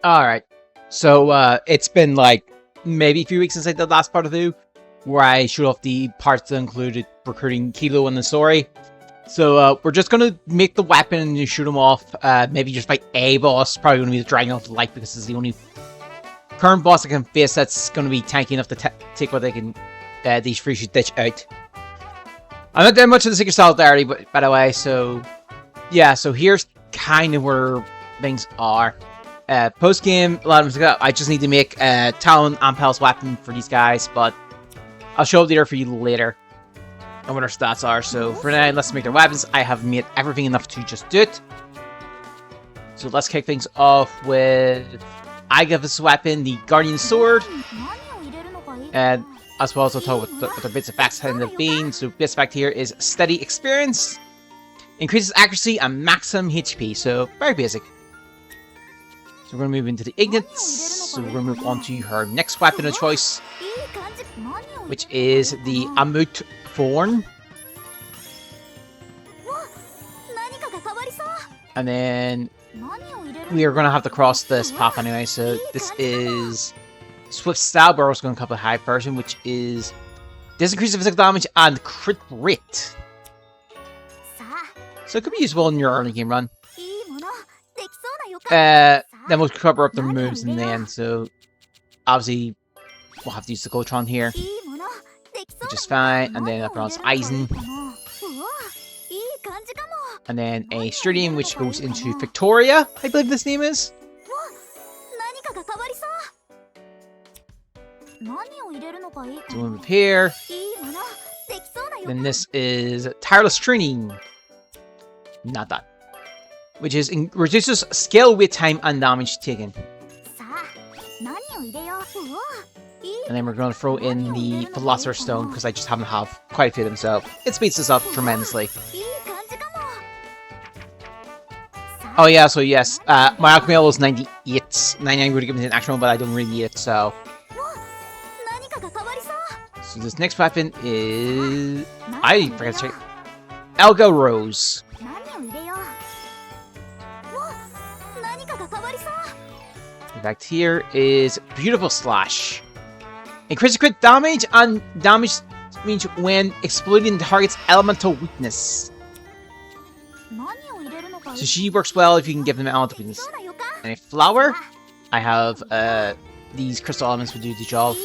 Alright. So, it's been like maybe a few weeks since I did the last part of the where I showed off the parts that included recruiting Kilo in the story. So, we're just gonna make the weapon and shoot him off. Maybe just fight a boss. Probably gonna be the Dragon of Light because it's the only current boss I can face that's gonna be tanky enough to take what they can. These three should ditch out. I'm not doing much of the Secret Solidarity, but by the way, so yeah, so here's kind of where things are. Post game, a lot of them, I just need to make Talon and Palace weapon for these guys, but I'll show up there for you later and what their stats are. So for now, let's make their weapons. I have made everything enough to just do it. So let's kick things off with Agath's weapon, the Guardian Sword, and as well as I'll talk with the bits of facts end up being. So bits fact here is steady experience, increases accuracy and maximum HP. So very basic. So we're going to move into the Ignites. So we're going to move on to her next weapon of choice, which is the Amut Thorn. And then we are going to have to cross this path anyway. So this is Swift Style, but we're also going to cover the high version, which is this increases physical damage and crit rate. So it could be useful in your early game run. Then we'll cover up the moves in the end. So obviously we'll have to use the Gotron here, which is fine. And then up around Eisen. And then a Stridium, which goes into Victoria, I believe this name is. So we'll move here. Then this is Tireless Training. Not that. Which is reduces skill, weight, time, and damage taken. And then we're going to throw in the Philosopher's Stone, because I just happen to have quite a few of them, so it speeds this up tremendously. Oh yeah, so yes, my alchemy level is 98. 99 would have given me an actual one, but I don't really need it, so... So this next weapon is... I forgot to check. Elga Rose. Back here is Beautiful Slash. Increases crit damage and damage means when exploiting the target's elemental weakness. So she works well if you can give them elemental weakness. And a flower. I have these crystal elements would do the job.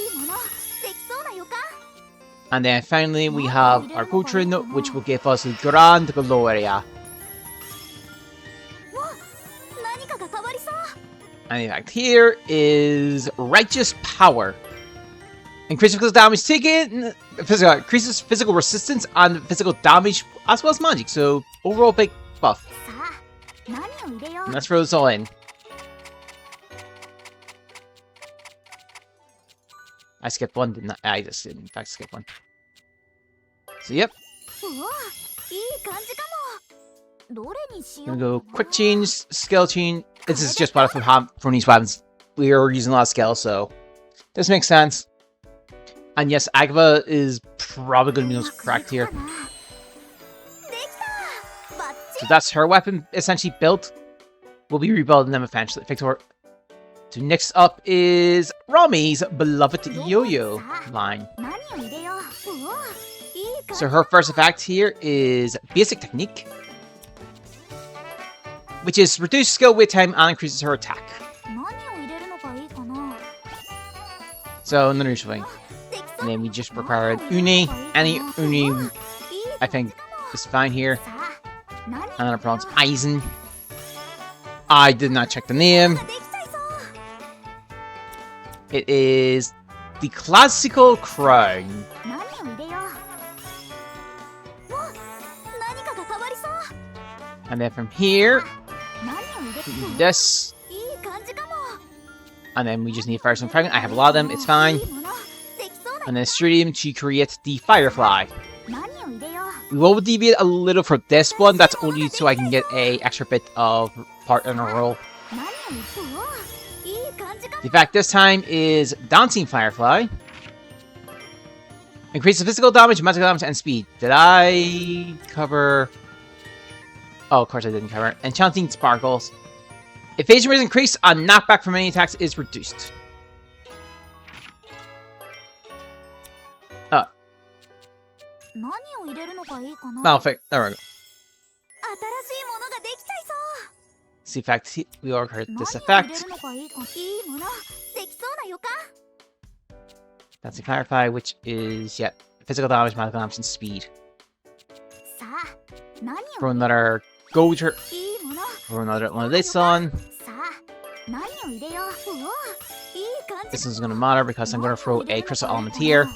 And then finally we have our Gotron, which will give us Grand Gloria. And in fact, here is Righteous Power. Increases physical damage taken, increases physical resistance and physical damage, as well as magic. So, overall big buff. And let's throw this all in. I skipped one, didn't I? I just did, in fact, skip one. So, yep. I'm gonna go quick change, skill change. This is just what from these weapons. We are using a lot of skill, so this makes sense. And yes, Agatha is probably going to be the most correct here. So that's her weapon essentially built. We'll be rebuilding them eventually. Victor. So next up is Rami's beloved yo-yo line. So her first effect here is Basic Technique, which is reduced skill, weight, time, and increases her attack. So, another useful thing. And then we just require an Uni. Any Uni, I think, is fine here. And then I pronounce Eisen. I did not check the name. It is the Classical Crown. And then from here, we do this. And then we just need Firestone Fragment. I have a lot of them, it's fine. And then Stridium to create the Firefly. We will deviate a little for this one. That's only so I can get a extra bit of part in a roll. The fact this time is Dancing Firefly. Increases physical damage, magical damage, and speed. Did I cover... Oh, of course I didn't cover it. Enchanting Sparkles. Evasion rate is increased, and knockback from any attacks is reduced. Malfic. There we go. This effect, we already heard this effect. That's to clarify, which is, yeah, physical damage, magical damage, and speed. Throw another Goater. Throw another one of this on. This isn't going to matter because I'm going to throw a Crystal Element here.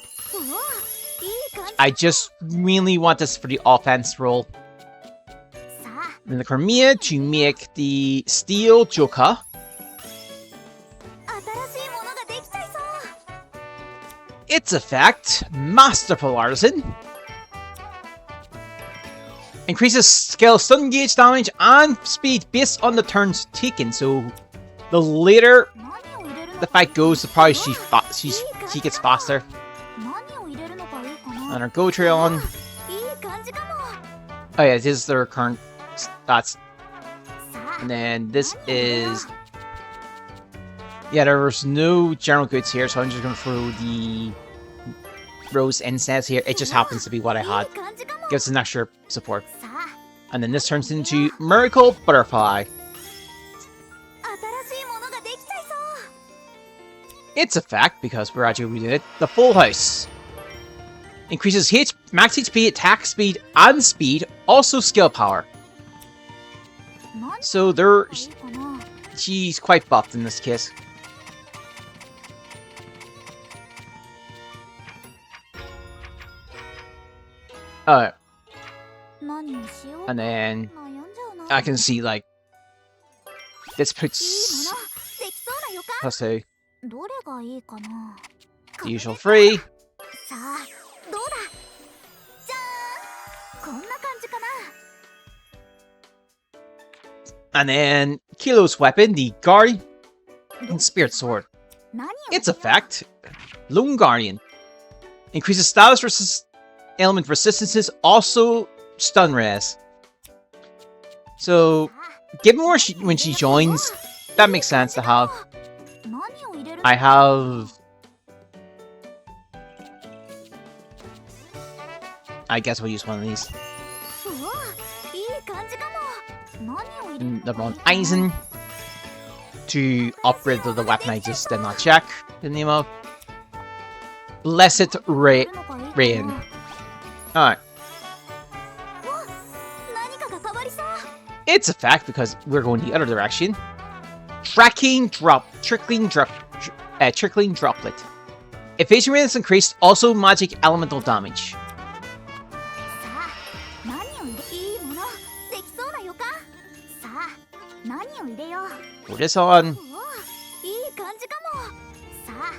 I just really want this for the offense roll. Then the Crimea to make the Steel Joka. Its effect, Masterful Artisan. Increases skill stun gauge damage and speed based on the turns taken. So the later the fight goes, the probably she gets faster. And our Goater on. Oh yeah, this is their current stats. And then this is... Yeah, there's no general goods here, so I'm just going to throw the Rose Incense here. It just happens to be what I had. Gives an extra support. And then this turns into Miracle Butterfly. Its effect, because we're actually doing it, the Full House. Increases max HP, attack speed, and speed, also skill power. So she's quite buffed in this case. And then I can see like this puts +2. The usual 3. And then Kilo's weapon, the Guardian Spirit Sword. Its effect, Lone Guardian. Increases status element resistances, also stun res. So, given when she joins, that makes sense to have. I guess we'll use one of these. Number 1, Eisen. To upgrade the weapon I just did not check the name of. Blessed Rain. Alright. Its effect, because we're going the other direction. Trickling Droplet. Evasion rate is increased, also magic elemental damage. Put this on.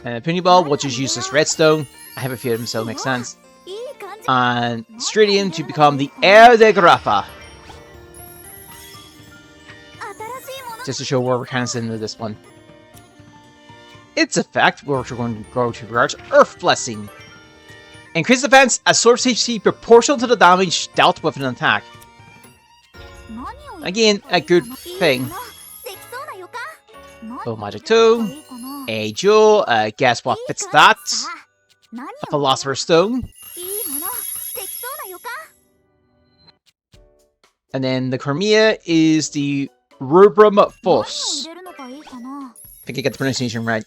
And Puny Ball, we'll just use this redstone. I have a few of them, so it makes sense. And Stridium to become the Air de Grappa. Just to show where we're kind of sitting with this one. Its effect, we're going to go towards Earth Blessing. Increase defense as source HP proportional to the damage dealt with an attack. Again, a good thing. Oh, Magic 2. A Jewel, guess what fits that? A Philosopher's Stone. And then the Crimea is the Rubrum Foss. I think I get the pronunciation right.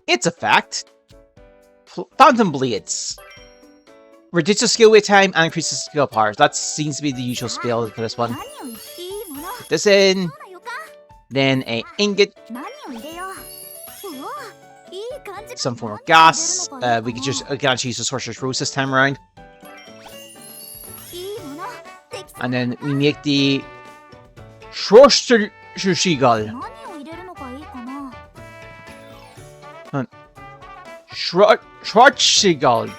Its effect, Phantom Blades. Reduces skill wait time and increases skill power. That seems to be the usual spell for this one. Put this in. Then a ingot. Some form of gas. We could just use the Sorcerer's Rose this time around. And then we make the Schwarzschiegel. Schwarzschiegel.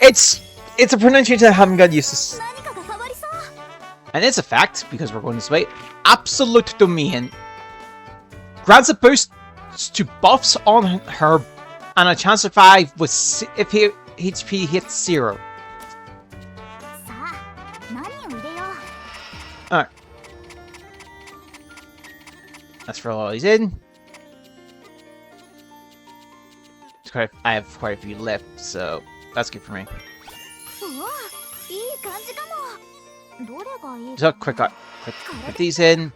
It's a pronunciation I haven't got used to. And its effect, because we're going this way, Absolute Domain. Grants a boost to buffs on her and a chance to survive with if HP hits 0. Alright. Let's throw all these in. I have quite a few left, so that's good for me. So quick put these in.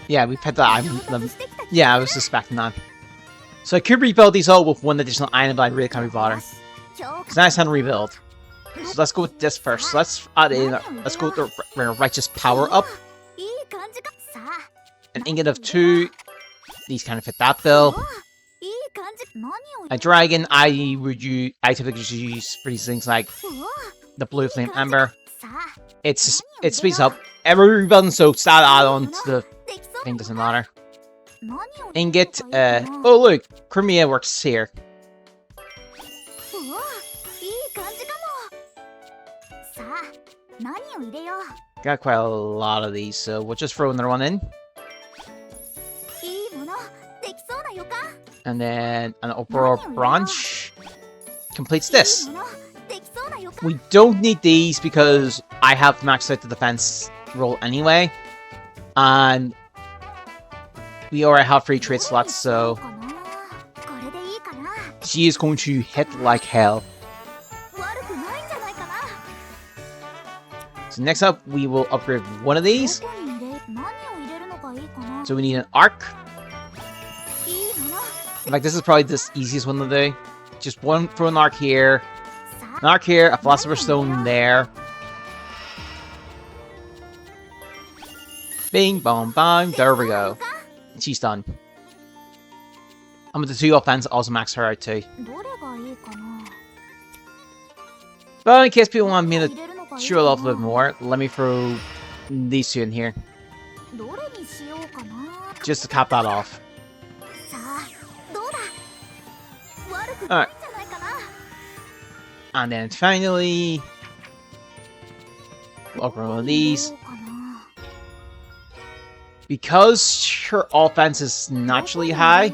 Yeah, we put that. Yeah, I was suspecting that. So I could rebuild these all with one additional item, but I really can't be bothered. It's nice time to rebuild. So let's go with this first. So let's add in. Let's go with the righteous power up. An ingot of 2. These kind of fit that bill. A dragon, I typically use for these things like the blue flame ember. It speeds up every rebuilding, so that add-on to the thing doesn't matter. Ingot, oh look, Crimea works here. Got quite a lot of these, so we'll just throw another one in. And then an Opera branch completes this. We don't need these because I have maxed out the defense roll anyway. And we already have 3 trade slots, so she is going to hit like hell. So next up, we will upgrade one of these. So we need an arc. In fact, this is probably the easiest one to do. Just throw an arc here, a philosopher's stone there. Bing, bong, bang, there we go. She's done. And with the 2 offense, also max her out too. But in case people want me to show it off a little more, let me throw these 2 in here. Just to cap that off. Alright. And then finally, we'll upgrade one of these. Because her offense is naturally high,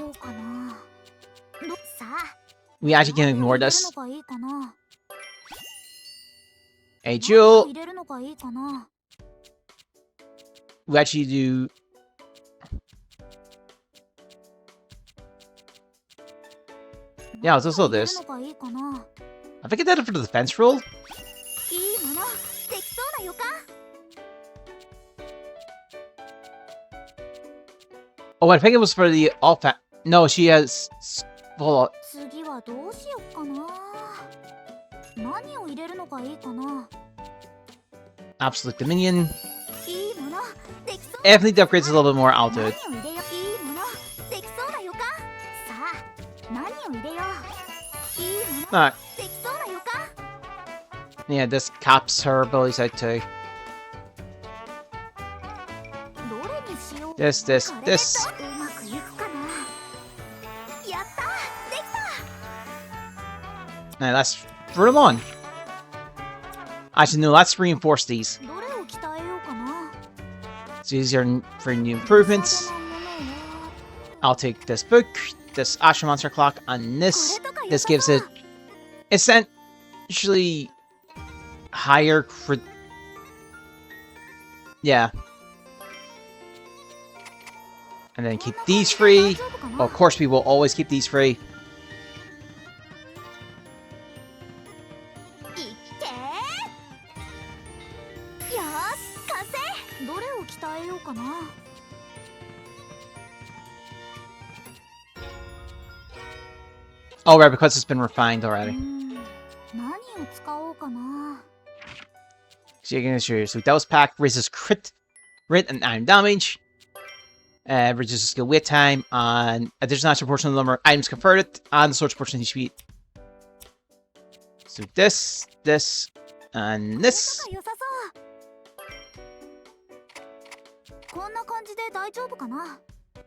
we actually can ignore this. Hey, Jewel. We actually do. Yeah, let's also this. I think I did it for the defense roll. Oh, I think it was for the offense. No, she has. Hold on. Absolute Dominion. If I need the upgrades a little bit more, I'll do it. Alright. Yeah, this caps her abilities out too. This. Now let's throw them on. Actually, no, let's reinforce these. It's easier for new improvements. I'll take this book, this Astral Monster Clock, and this. This gives it essentially higher crit. Yeah. And then keep these free. Well, of course, we will always keep these free. Oh, right, because it's been refined already. So you're gonna show you. So that was packed, raises crit, and iron damage. Reduces skill wait time, and additional natural portion of the number of items converted, and the source portion of HP. So this, and this.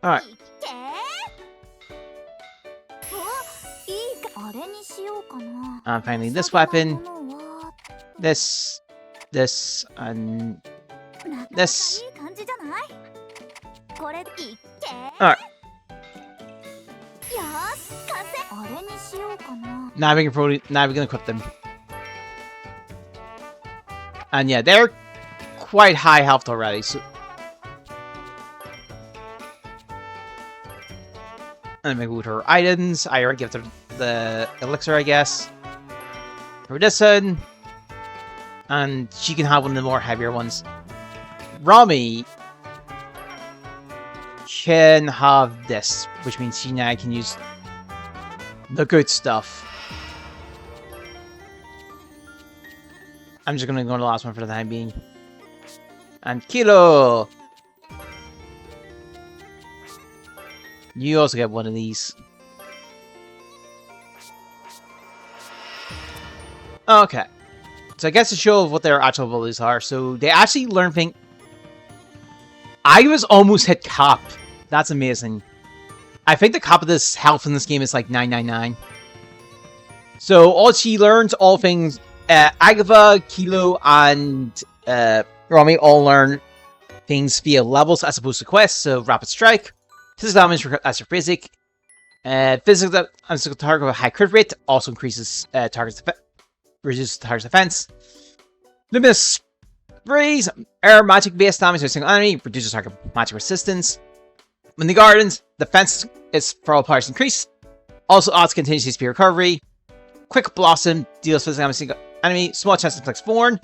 Alright. And finally this weapon. This, and this. Alright. Now we can equip them. And yeah, they're quite high health already. So, and maybe with her items, I already give her the elixir, I guess. For this one, and she can have one of the more heavier ones. Rami can have this, which means she now can use the good stuff. I'm just gonna go to the last one for the time being. And Kilo! You also get one of these. Okay. So I guess to show what their actual abilities are. So they actually learn things. I was almost hit cap. That's amazing. I think the cap of this health in this game is like 999. So all she learns, all things, Agatha, Kilo, and Rami all learn things via levels as opposed to quests. So rapid strike, physical damage as your basic, physical target with a high crit rate also increases reduces target's defense. Luminous Breeze, air magic based damage to a single enemy, reduces target magic resistance. In the gardens, defense is for all players increased. Also adds contingency speed recovery. Quick Blossom deals physical damage to a single enemy, small chance to inflict thorn.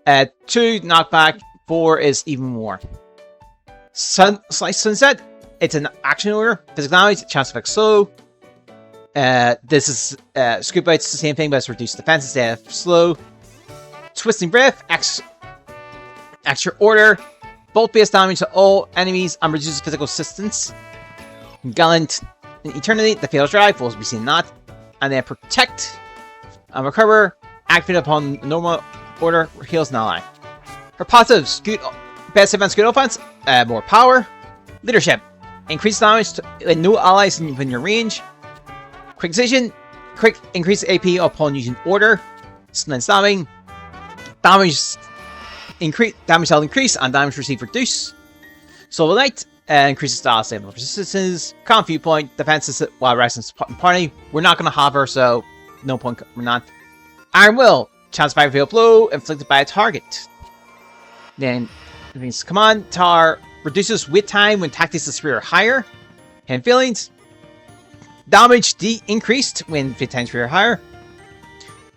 2 knockback, 4 is even more. Slice Sunset, it's an action order. Physical damage, chance to inflict slow. This is Scoop Out's the same thing, but it's reduced defense instead of slow. Twisting Breath, extra order, bolt based damage to all enemies and reduces physical resistance. Gallant Eternity, the Fatal Drive, will be seen not. And then Protect and Recover, activate upon normal order, heals an ally. Her positives, good, best defense, good offense, more power. Leadership, increased damage to no allies within your range. Quick Decision, quick increase AP upon using order. Splendid Stabbing, damage shall increase and damage received reduce. Soul Light, increases style stable resistance. Calm Viewpoint, defenses while resting party. We're not going to have her, so no point, we're not. Iron Will, chance by fatal blow inflicted by a target. Then, it means Command Tower reduces wait time when tactics is 3 or higher. Hidden Feelings, damage increased when wait time is 3 or higher.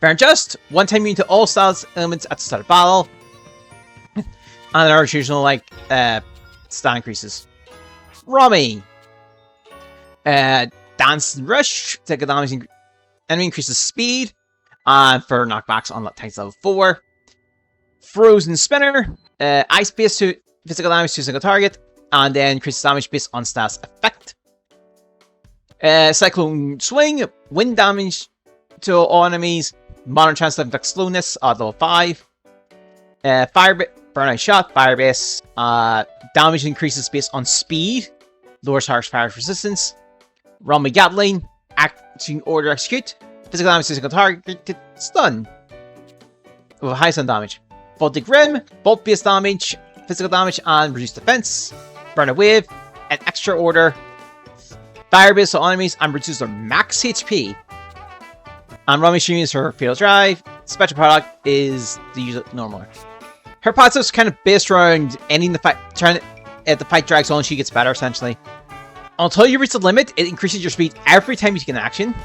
Fair and Just, one time immune to all styles elements at the start of battle. And our occasional, like, stat increases. Rami. Dance and Rush, take a damage enemy increases speed. And for knockbacks on tanks level 4. Frozen Spinner, ice based to physical damage to a single target. And then increases damage based on stats effect. Cyclone Swing, wind damage to all enemies. Modern chance to inflict slowness at level 5. Burnout Shot, Fire Base. Damage increases based on speed. Lowers harsh fire resistance. Rami Gatling, acting order execute. Physical damage to a single target. Stun. With high stun damage. Voltic Rim, bolt based damage. Physical damage and reduced defense. Burnout Wave, an extra order. Fire Base to all enemies and reduces their max HP. And Rami streams her Fatal Drive. Special product is the use it normal. Her passive is kind of based around ending the fight, the fight drags on, she gets better essentially. Until you reach the limit, it increases your speed every time you take an action.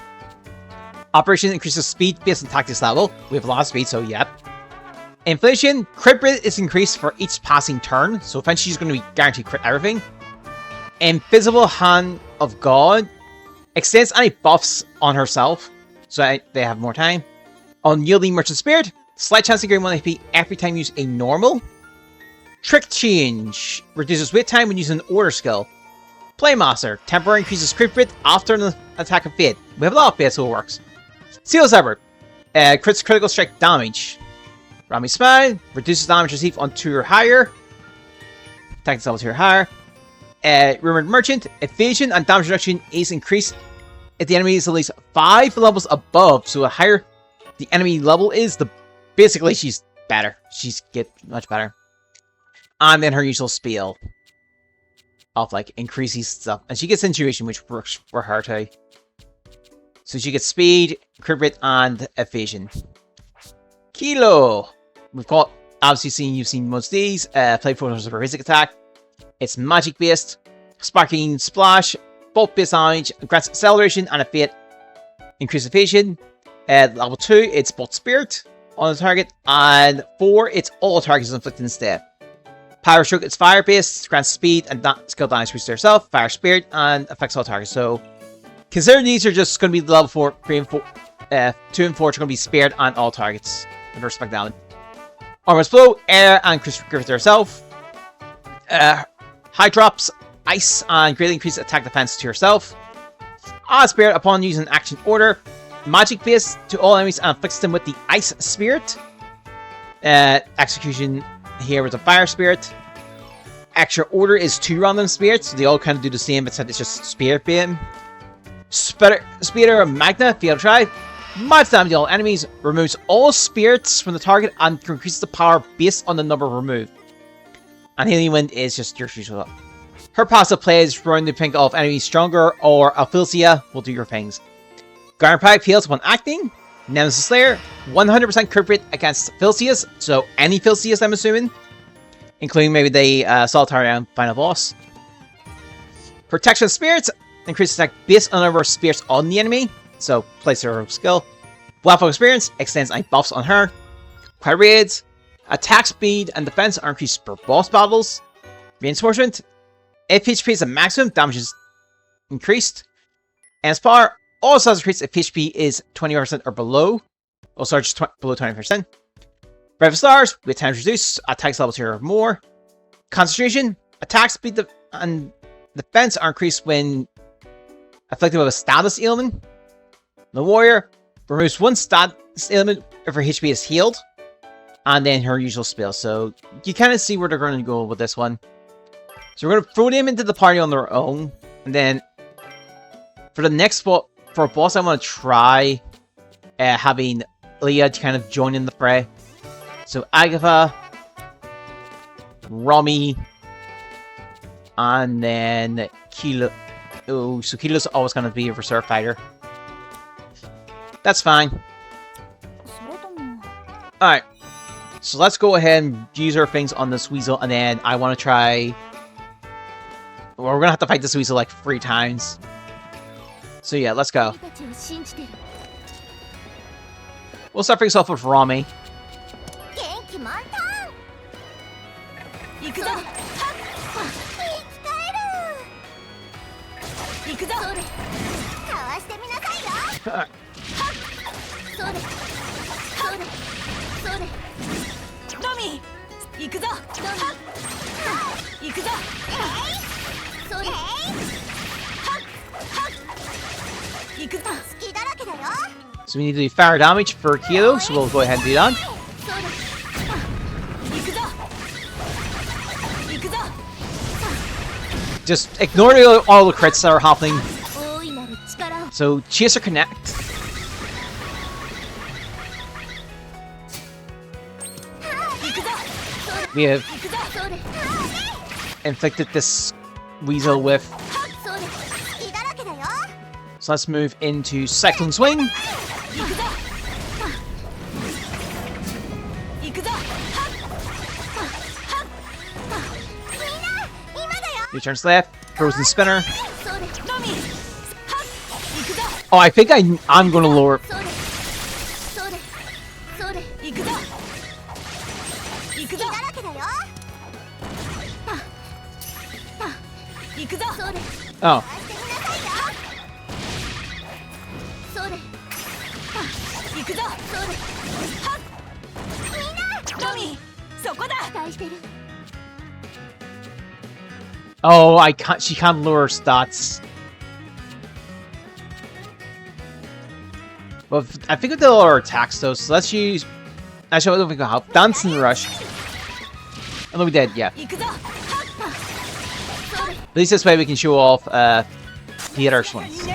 Operation increases speed based on tactics level. We have a lot of speed, so yep. Inflation, crit rate is increased for each passing turn, so eventually she's going to be guaranteed crit everything. Invisible Hand of God extends any buffs on herself, so they have more time. Unyielding Merchant Spirit, slight chance to gain 1 HP every time you use a normal. Trick Change, reduces wait time when using an order skill. Playmaster, temporarily increases crit rate after an attack of fate. We have a lot of fates, so it works. Seal Zebra, crits critical strike damage. Rami Smile, reduces damage received on 2 or higher. Attack level 2 or higher. Rumored Merchant, evasion and damage reduction is increased if the enemy is at least 5 levels above. So the higher the enemy level is, the basically she's better. She's get much better. And then her usual spiel of like increases stuff, and she gets intuition, which works for her too. So she gets speed, crit rate, and evasion. Kilo! We've got, obviously you've seen most of these. Play photos of her basic attack. It's magic based. Sparking Splash. Bolt based damage. Grants acceleration and a fate. Increased evasion. Level 2, it's Bolt Spirit on the target. And 4, it's all targets inflicted instead. Power Stroke, it's fire based. Grants speed and skill damage boost to herself. Fire Spirit and affects all targets. So consider these are just going to be the level 4, 3 and 4, 2 and 4 are going to be spared on all targets. In respect down. Armor's Blow, Air, and Griffith herself. High drops, Ice, and greatly increases attack defense to herself. Spirit, upon using action order. Magic base to all enemies and afflicts them with the Ice Spirit. Execution here with the Fire Spirit. Extra order is 2 random spirits, so they all kind of do the same, except it's just Spirit Bane. Speeder Magna, Fatal Try. Much damage to all enemies, removes all spirits from the target, and increases the power based on the number removed. And Healing Wind is just your usual. Her passive plays run the pink of enemies stronger, or Aphysia will do your things. Guardian Pride heals when acting. Nemesis Slayer, 100% crit rate against Philsias, so any Philsias I'm assuming. Including maybe the Solitary and Final Boss. Protection of Spirits, increases attack based on the number of spirits on the enemy. So, place her skill. Blackfog Experience extends any buffs on her. Quiet Raids. Attack speed and defense are increased for boss battles. Reinforcement. If HP is a maximum, damage is increased. And its power also has increased if HP is 20% or below. Also, just below 20%. Breath of Stars, with times reduced, attacks levels here or more. Concentration. Attack speed and defense are increased when afflicted with a status ailment. The Warrior removes 1 status element if her HP is healed. And then her usual spell. So you kind of see where they're going to go with this one. So we're going to throw them into the party on their own. And then for the next spot, for a boss, I want to try having Leah kind of join in the fray. So Agatha, Romy, and then Kilo. Oh, so Kilo's always going to be a reserve fighter. That's fine. Alright. So let's go ahead and use our things on this weasel, and then I want to try... Well, we're going to have to fight this weasel like 3 times. So yeah, let's go. We'll start things off with Romy. So we need to do fire damage for Kilo, so we'll go ahead and do that. Just ignore all the crits that are happening. So Chaser Connect. We have inflicted this weasel with. So let's move into Cyclone Swing. Your turn's left. Frozen Spinner. Oh, I think I'm gonna lower. Oh. Oh, I can't. She can't lower stats. Well, I think they'll lower attacks though. So let's use. Actually, I don't think it'll help. Dancing Rush. Oh no, we did. Yeah. At least this way we can show off the other ones.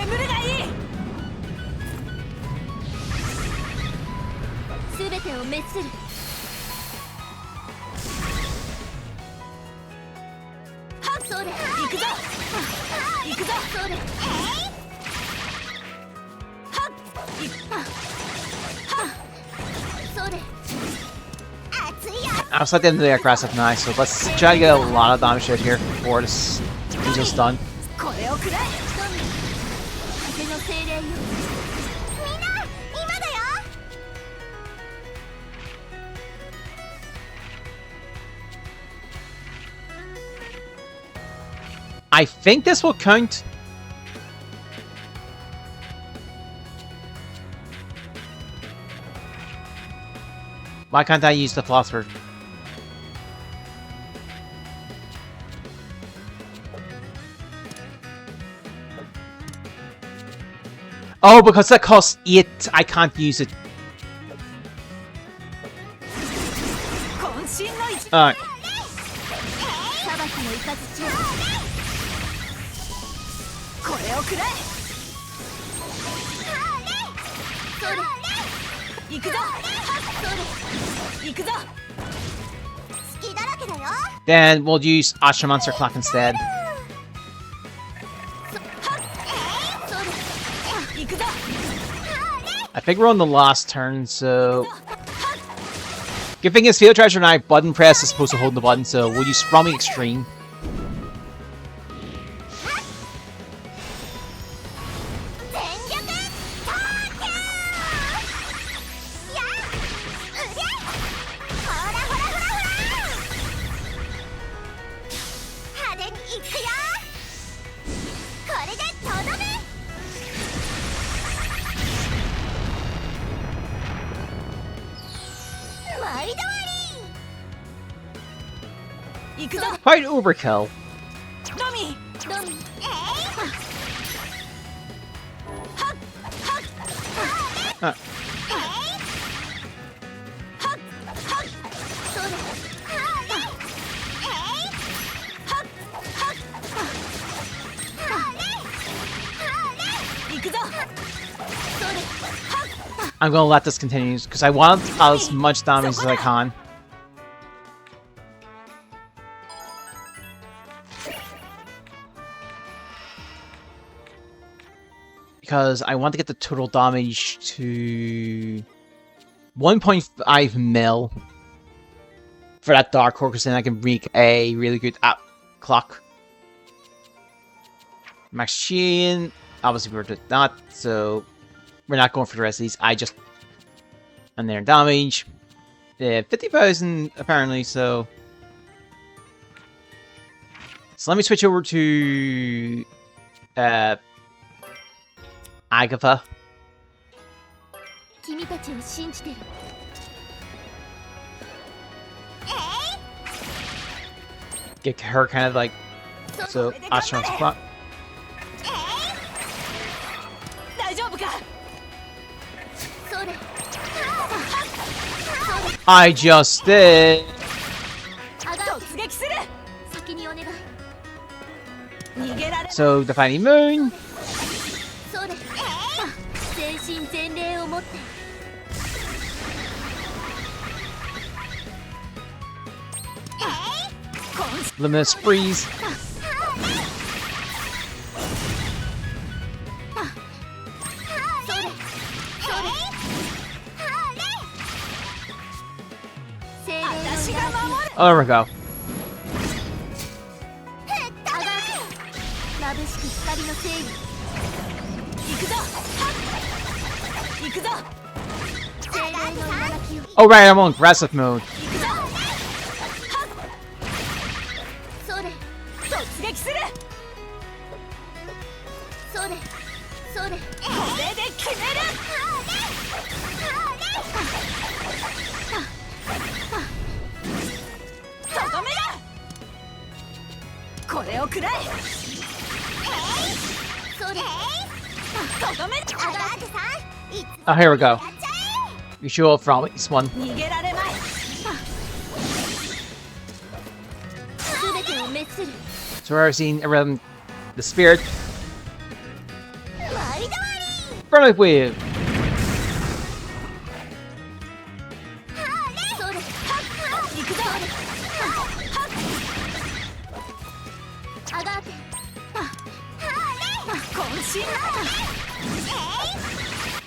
I'm slightly into the aggressive now, so let's try to get a lot of damage out here before this is just done. I think this will count. Why can't I use the philosopher? Oh, because that costs 8, I can't use it. Alright. Then we'll use Ashra Monster Clock instead. I think we're on the last turn, so... Good thing is Field Treasure now, button press is supposed to hold the button, so we'll use Thrumming Extreme. Quite overkill. I'm gonna let this continue because I want as much damage as I can. Because I want to get the total damage to 1.5 mil for that Dark Core, because then I can make a really good clock. Max Chain, obviously we're just not, so we're not going for the rest of these. I just... And their damage. 50,000 apparently, so... So let me switch over to... Agatha. Get her kind of like... So, Ashram's clock. I just did. So, the Defining Moon. Luminous Freeze. Oh, there we go. Oh right, I'm on aggressive mode. Oh, here we go. You show up from this one. So we're seeing around the spirit. Burn it wave.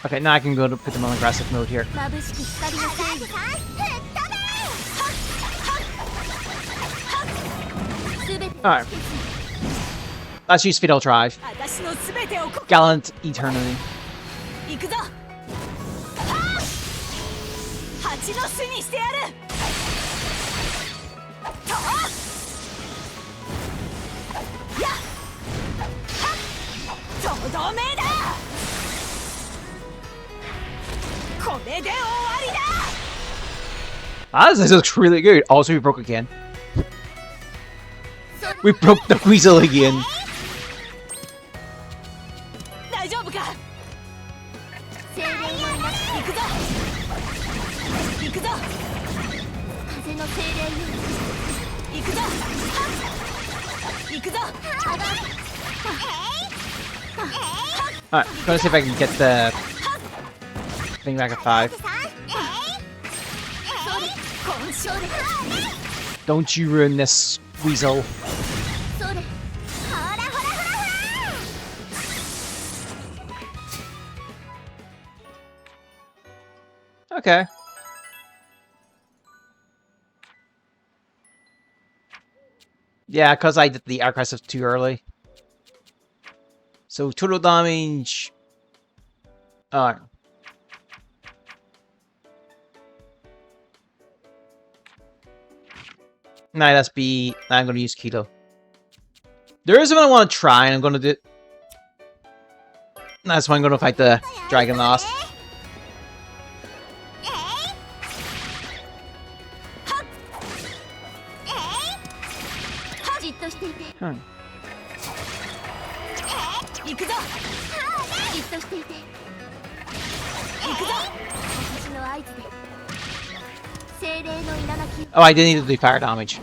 Okay, now I can go to put them on aggressive mode here. Alright. Let's use Fatal Drive. Gallant Eternity. Ah, this looks really good. Also, we broke again. We broke the weasel again. Alright, gonna see if I can get the thing back at 5. Don't you ruin this, weasel. Okay. Yeah, because I did the aggressive too early. So total damage. Alright. Nah, that's B. Nah, I'm gonna use Kilo. There is one I want to try, and I'm gonna do. That's why I'm gonna fight the Dragon last. Hmm. Oh, I didn't need to do fire damage.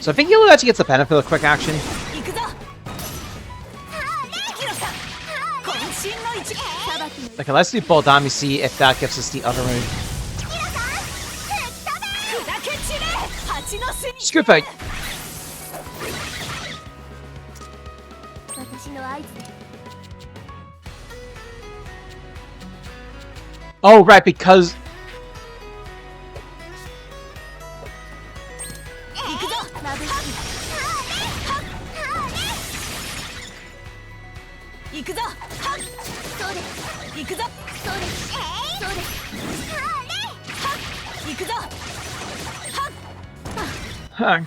So I think you'll actually get the benefit of quick action. Okay, let's do ball damage, see if that gives us the other move. Scoop out! Oh, right, because... Huh.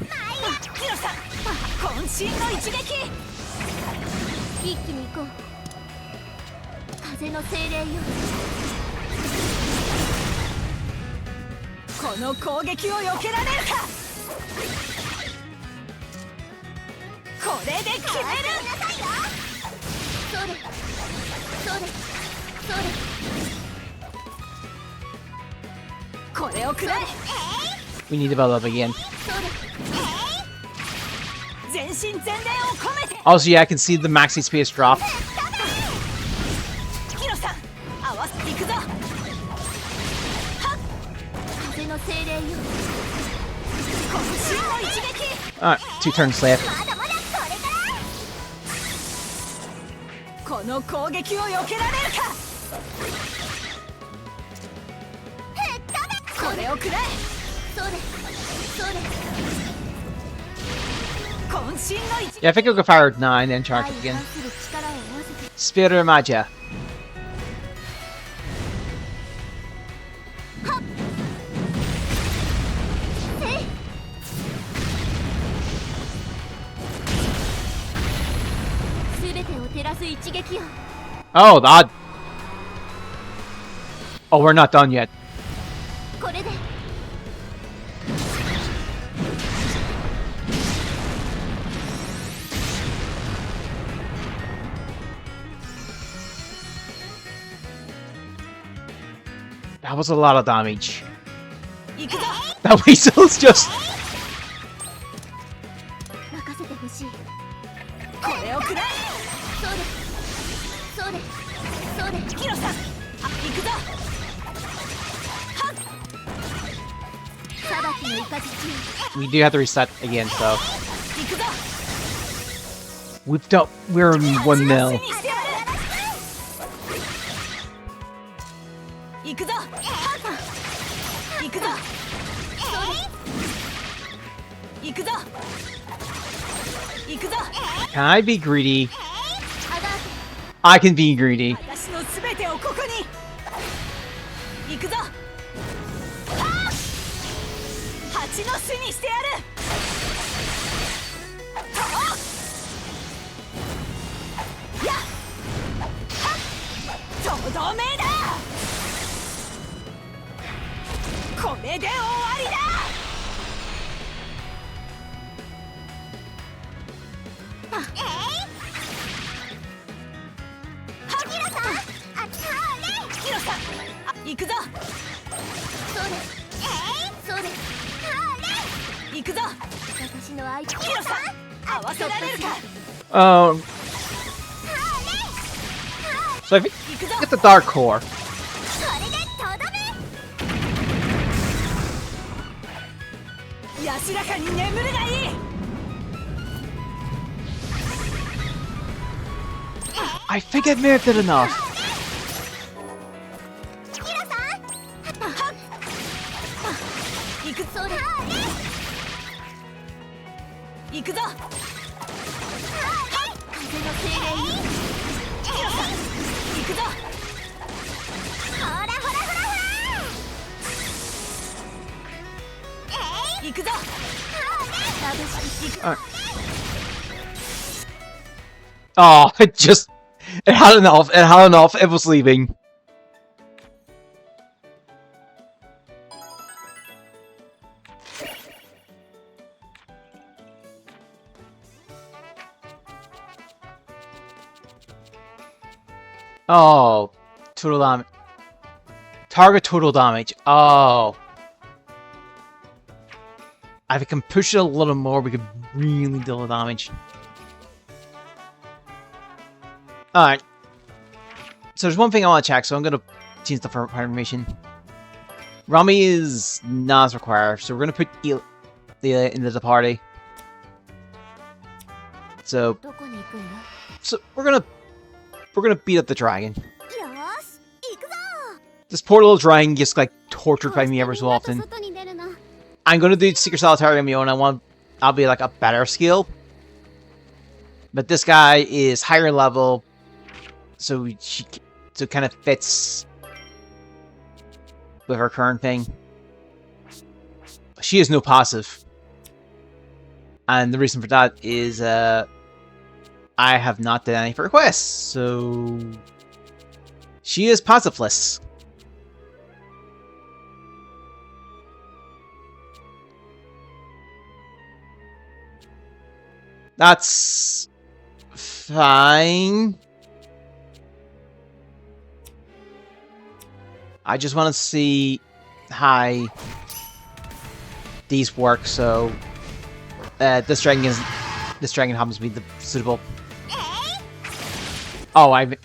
We need to develop up again. Also, yeah, I can see the maxi space drop. Alright, 2 turns left. Yeah, I think I'll go fire 9 and charge it again. Spirit Magia. Oh, that. Oh, we're not done yet. That was a lot of damage. That weasel's just... We do have to reset again, so we're in 1 mil. Can I be greedy? I can be greedy. So if you get the Dark Core. I think I may have did enough. Oh, it had enough. It had enough. It was leaving. Oh, total damage. Target total damage. Oh. If we can push it a little more, we could really deal the damage. Alright. So there's one thing I want to check, so I'm going to change the information. Rami is not as required, so we're going to put Leela into the party. So we're gonna beat up the dragon. This poor little dragon gets like tortured by me ever so often. I'm gonna do Secret Solitary on my own. I'll be like a better skill. But this guy is higher level, so it kind of fits with her current thing. She has no passive, and the reason for that is I have not done any for quests, so she is passiveless. That's fine. I just want to see how these work. So this dragon happens to be the suitable. Oh, I.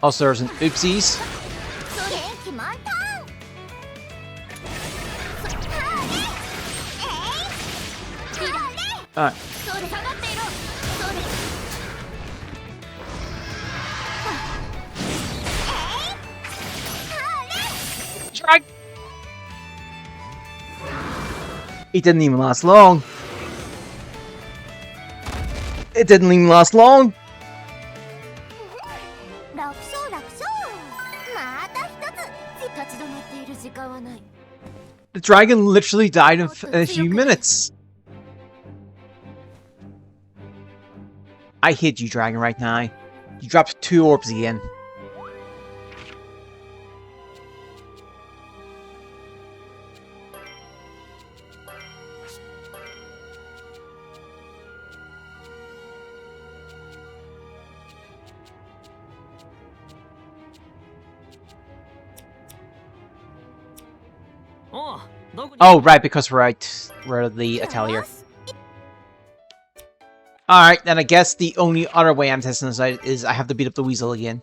Also, there's an oopsies. Alright. Drag. It didn't even last long. It didn't even last long. The dragon literally died in a few minutes. I hate you, dragon, right now. You dropped 2 orbs again. Oh, right, because we're at the Atelier. Alright, then I guess the only other way I'm testing this out is I have to beat up the weasel again.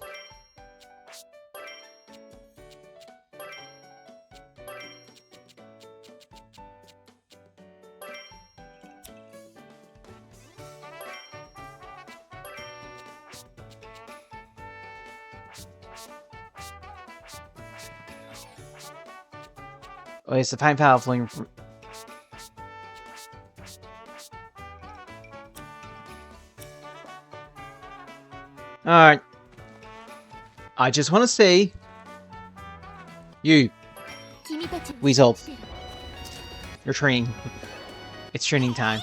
Oh, it's the fine power flowing from... Alright. I just want to say... You. Weasel. You're training. It's training time.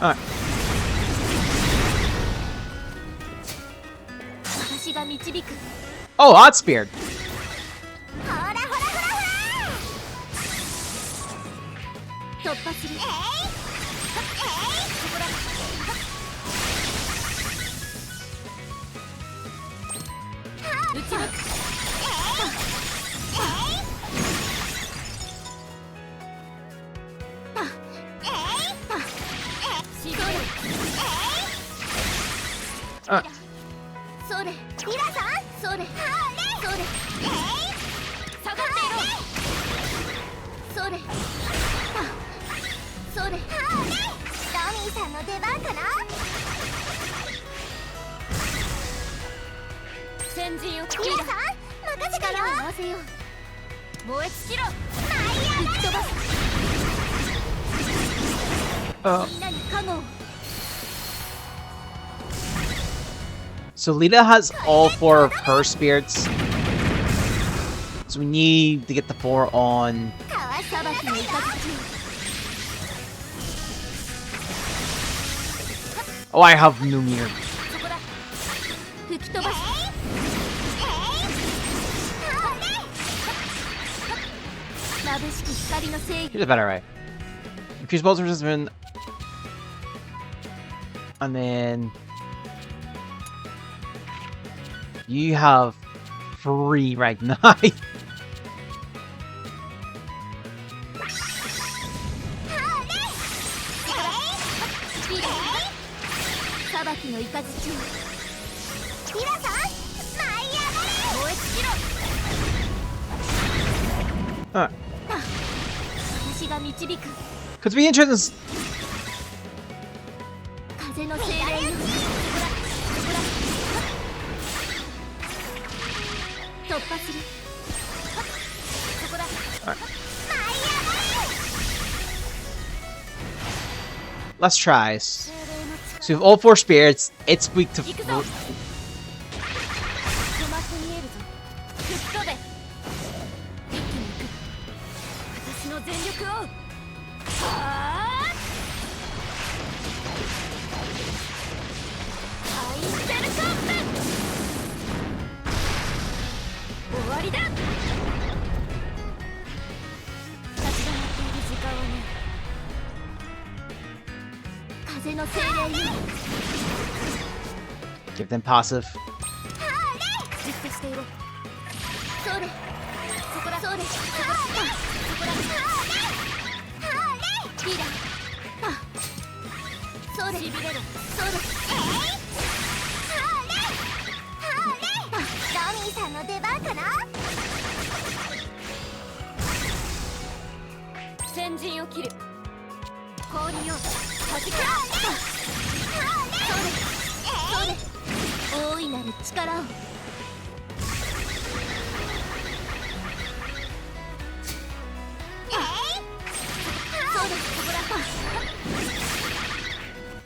Alright. Oh, Odd Spear. So Lita has all 4 of her spirits. So we need to get the 4 on... Oh, I have Numir. Here's a better way. Increase bolts resistance. And then... You have 3 right now. Could be interesting. Let's try. So we have all 4 spirits. It's weak to... Give them passive.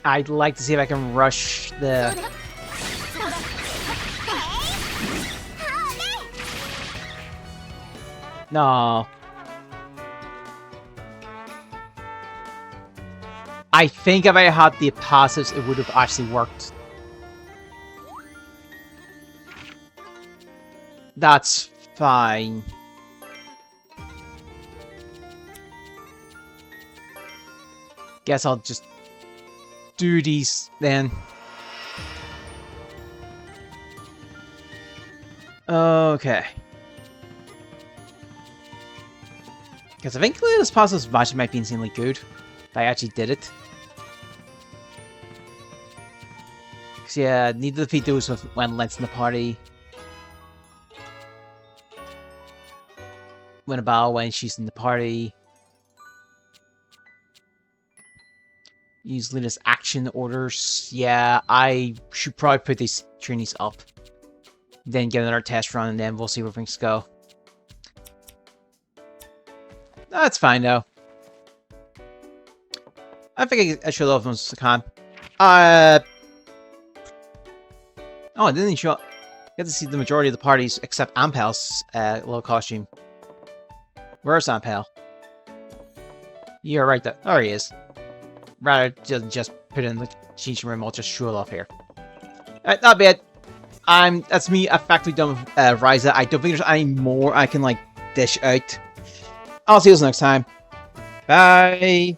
I'd like to see if I can rush the... No. I think if I had the passives, it would have actually worked. That's Fine. Guess I'll just do these then. Okay. Because I think this puzzle's match might be insanely good. If I actually did it. Because yeah, need to defeat those when Lent's in the party. Win a battle when she's in the party. Use Lina's action orders. Yeah, I should probably put these trainees up. Then get another test run and then we'll see where things go. That's fine though. I think I should love those con. Oh, I didn't show. Get to see the majority of the parties except Ampel's little costume. Where's Ampel? You're right there. There he is. Rather just put in the cheat room, I'll just show it off here. Alright, not bad. That's me effectively done with Ryza. I don't think there's any more I can like dish out. I'll see you next time. Bye.